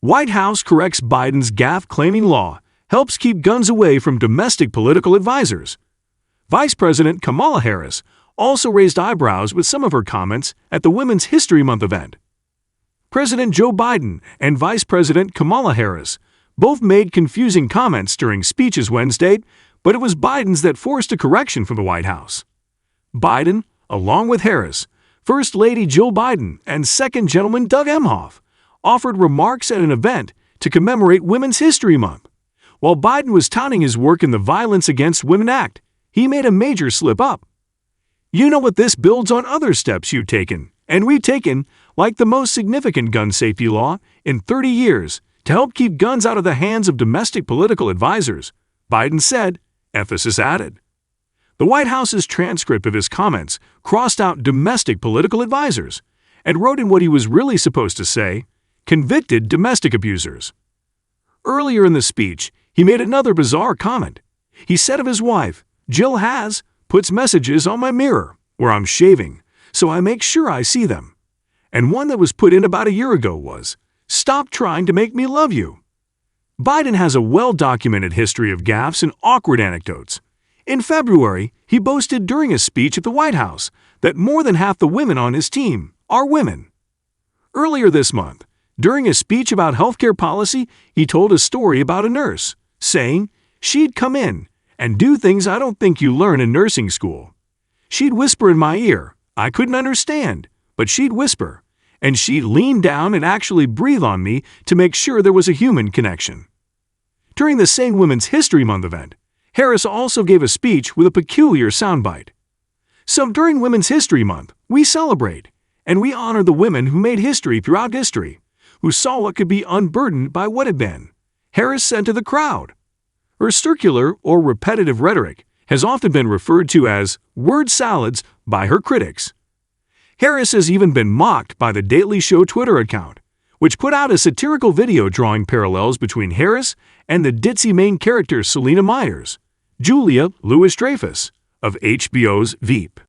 White House corrects Biden's gaffe-claiming law, helps keep guns away from domestic political advisors. Vice President Kamala Harris also raised eyebrows with some of her comments at the Women's History Month event. President Joe Biden and Vice President Kamala Harris both made confusing comments during speeches Wednesday, but it was Biden's that forced a correction from the White House. Biden, along with Harris, First Lady Jill Biden, and Second Gentleman Doug Emhoff, offered remarks at an event to commemorate Women's History Month. While Biden was touting his work in the Violence Against Women Act, he made a major slip-up. "You know what, this builds on other steps you've taken, and we've taken, like the most significant gun safety law in 30 years, to help keep guns out of the hands of domestic political advisors," Biden said, emphasis added. The White House's transcript of his comments crossed out domestic political advisors and wrote in what he was really supposed to say, convicted domestic abusers. Earlier in the speech, he made another bizarre comment. He said of his wife, "Jill puts messages on my mirror where I'm shaving, so I make sure I see them." And one that was put in about a year ago was, "Stop trying to make me love you." Biden has a well-documented history of gaffes and awkward anecdotes. In February, he boasted during a speech at the White House that more than half the women on his team are women. Earlier this month, during a speech about healthcare policy, he told a story about a nurse, saying, "She'd come in and do things I don't think you learn in nursing school. She'd whisper in my ear. I couldn't understand, but she'd whisper, and she'd lean down and actually breathe on me to make sure there was a human connection." During the same Women's History Month event, Harris also gave a speech with a peculiar soundbite. "So during Women's History Month, we celebrate, and we honor the women who made history throughout history, who saw what could be unburdened by what had been," Harris said to the crowd. Her circular or repetitive rhetoric has often been referred to as word salads by her critics. Harris has even been mocked by the Daily Show Twitter account, which put out a satirical video drawing parallels between Harris and the ditzy main character Selena Myers, Julia Louis-Dreyfus, of HBO's Veep.